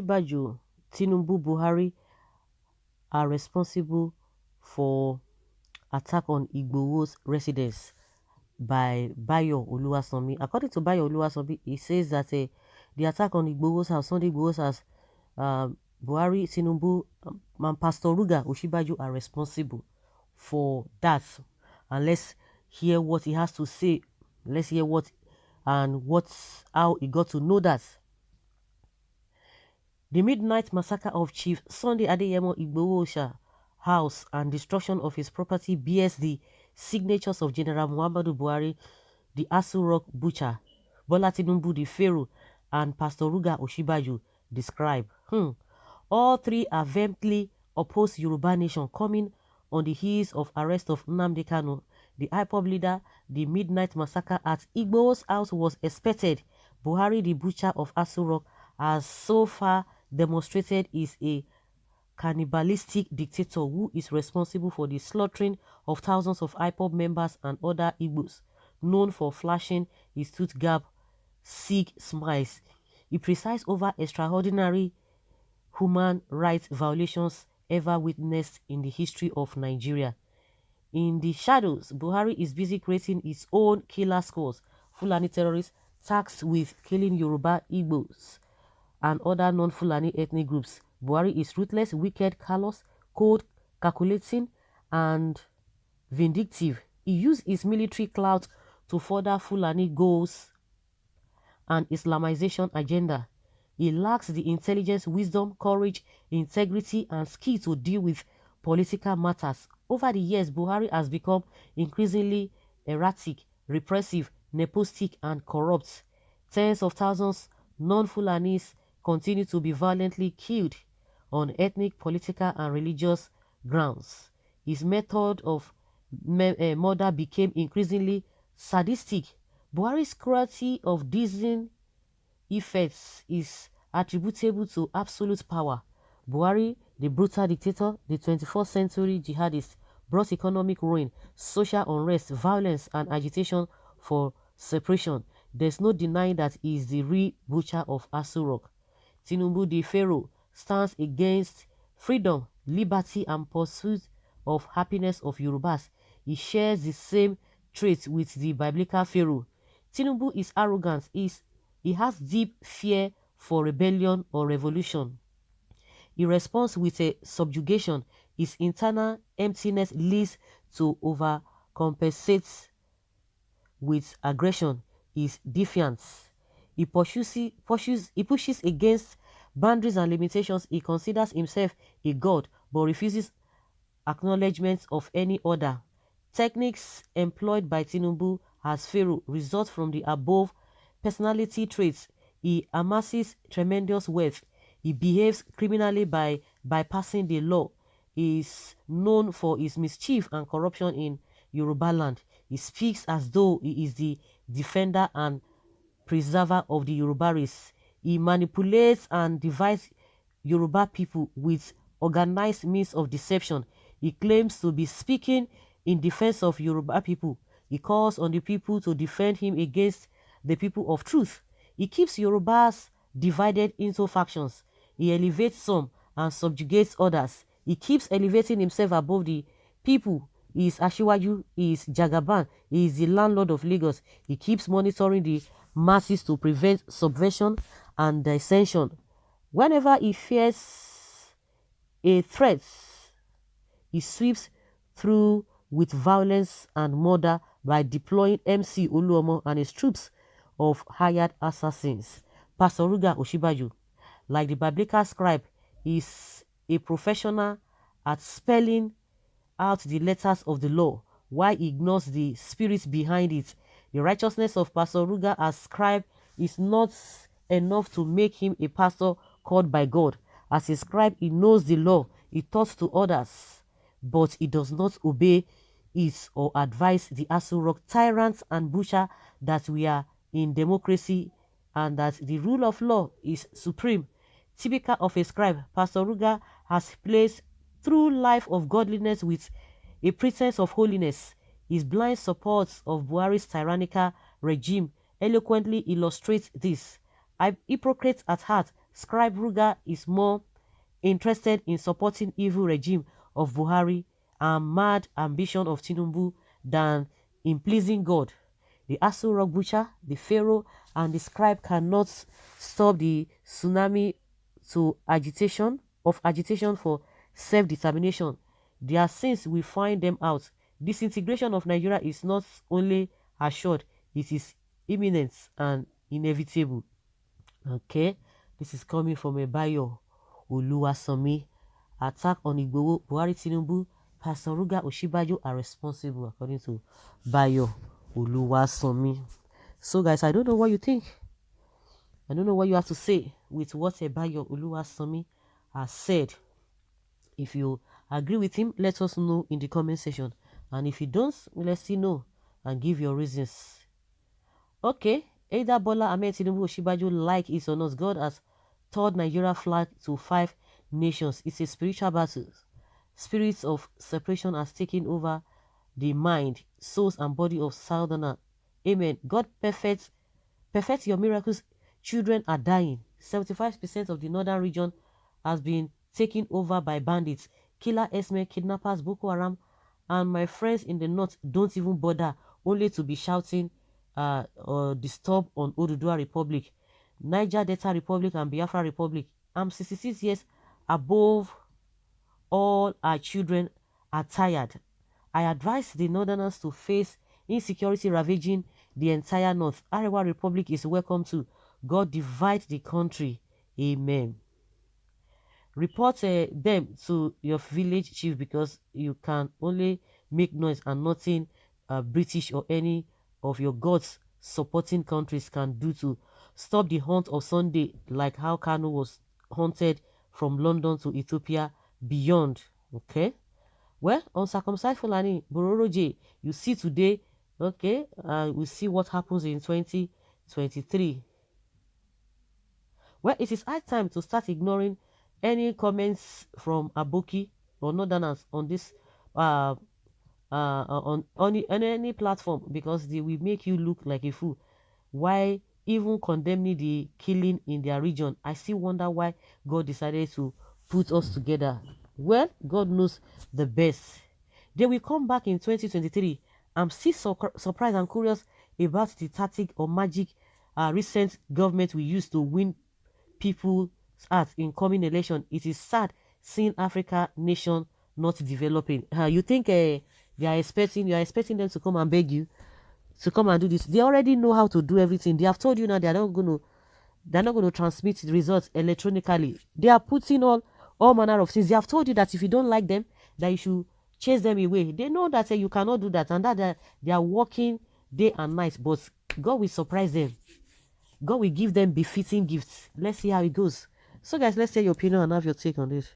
Osinbajo, Tinubu, Buhari are responsible for attack on Igboho'S residence by Bayo Oluwasanmi. According to Bayo Oluwasanmi, he says that the attack on Igboho'S house, Sunday Igboho'S house, Buhari, Tinubu, and Pastor Ruga Osinbajo are responsible for that. And let's hear what he has to say. Let's hear how he got to know that. The midnight massacre of Chief Sunday Adeyemo Igboho'S house and destruction of his property bears the signatures of General Muhammadu Buhari, the Asu Rock butcher, Bola Tinubu the Pharaoh, and Pastor Ruga Osinbajo describe. All three are vehemently opposed Yoruba nation, coming on the heels of arrest of Nnamdi Kanu, the IPOB leader. The midnight massacre at Igboho'S house was expected. Buhari, the butcher of Asu Rock, has so far demonstrated is a cannibalistic dictator who is responsible for the slaughtering of thousands of IPOB members and other Igbos, known for flashing his tooth gap sick smiles. He presides over extraordinary human rights violations ever witnessed in the history of Nigeria. In the shadows, Buhari is busy creating his own killer squads, Fulani terrorists tasked with killing Yoruba, Igbos, and other non-Fulani ethnic groups. Buhari is ruthless, wicked, callous, cold, calculating, and vindictive. He used his military clout to further Fulani goals and Islamization agenda. He lacks the intelligence, wisdom, courage, integrity, and skill to deal with political matters. Over the years, Buhari has become increasingly erratic, repressive, nepotistic, and corrupt. Tens of thousands non-Fulanis continue to be violently killed on ethnic, political, and religious grounds. His method of murder became increasingly sadistic. Buhari's cruelty of dizzying effects is attributable to absolute power. Buhari, the brutal dictator, the 21st century jihadist, brought economic ruin, social unrest, violence, and agitation for separation. There's no denying that he is the real butcher of Asu Rock. Tinubu the Pharaoh stands against freedom, liberty, and pursuit of happiness of Yorubas. He shares the same traits with the biblical Pharaoh. Tinubu is arrogant. He has deep fear for rebellion or revolution. He responds with a subjugation. His internal emptiness leads to overcompensate with aggression. His defiance. He pushes against boundaries and limitations. He considers himself a god but refuses acknowledgement of any other. Techniques employed by Tinubu as Pharaoh result from the above personality traits. He amasses tremendous wealth. He behaves criminally by bypassing the law. He is known for his mischief and corruption in Yoruba land. He speaks as though he is the defender and preserver of the Yoruba race. He manipulates and divides Yoruba people with organized means of deception. He claims to be speaking in defense of Yoruba people. He calls on the people to defend him against the people of truth. He keeps Yorubas divided into factions. He elevates some and subjugates others. He keeps elevating himself above the people. He is Ashiwaju, he is Jagaban, he is the landlord of Lagos. He keeps monitoring the masses to prevent subversion and dissension. Whenever he fears a threat, he sweeps through with violence and murder by deploying MC Oluomo and his troops of hired assassins. Pastor Ruga Osinbajo, like the biblical scribe, is a professional at spelling out the letters of the law while he ignores the spirit behind it. The righteousness of Pastor Ruga as scribe is not enough to make him a pastor called by God. As a scribe, he knows the law, he taught to others, but he does not obey it or advise the Asu Rock tyrants and butcher that we are in democracy and that the rule of law is supreme. Typical of a scribe, Pastor Ruga has placed through life of godliness with a pretense of holiness. His blind support of Buhari's tyrannical regime eloquently illustrates this. Hypocrite at heart, Scribe Ruga is more interested in supporting evil regime of Buhari and mad ambition of Tinubu than in pleasing God. The Asu Rock Butcher, the Pharaoh, and the scribe cannot stop the tsunami to agitation for self-determination. Their sins will find them out. Disintegration of Nigeria is not only assured, it is imminent and inevitable. Okay, this is coming from a bio Oluwasanmi. Attack on Igboho, Buhari Tinubu, Pastor Ruga Osinbajo are responsible, according to Bayo Oluwasanmi. So, guys, I don't know what you think. I don't know what you have to say with what a Bayo Oluwasanmi has said. If you agree with him, let us know in the comment section. And if you don't, let's you know and give your reasons. Okay, either Bola Ahmed Tinubu Osinbajo like it or not, God has turned Nigeria flag to 5 nations. It's a spiritual battle. Spirits of separation has taken over the mind, souls, and body of Southerner. Amen. God perfect your miracles. Children are dying. 75% of the northern region has been taken over by bandits, killer herdsmen, kidnappers, Boko Haram, and my friends in the north don't even bother, only to be shouting or disturb on Oduduwa Republic, Niger Delta Republic, and Biafra Republic. I'm 66 years above. All our children are tired. I advise the northerners to face insecurity ravaging the entire north. Arewa Republic is welcome to. God divide the country. Amen. Report them to your village chief, because you can only make noise and nothing British or any of your gods supporting countries can do to stop the hunt of Sunday, like how Kano was hunted from London to Ethiopia beyond. Okay, well, uncircumcised Fulani Bororo J, you see today. Okay, we'll see what happens in 2023. Well, it is high time to start ignoring any comments from Aboki or Northerners on this on any platform, because they will make you look like a fool. Why even condemning the killing in their region? I still wonder why God decided to put us together. Well, God knows the best. They will come back in 2023. I'm still surprised and curious about the tactic or magic recent government will use to win people's hearts in coming election. It is sad seeing Africa nation not developing. You think you are expecting them to come and beg you to come and do this? They already know how to do everything. They have told you now they're not going to transmit the results electronically. They are putting all manner of things. They have told you that if you don't like them, that you should chase them away. They know that you cannot do that, and that they are working day and night. But God will surprise them. God will give them befitting gifts. Let's see how it goes. So, guys, let's hear your opinion and have your take on this.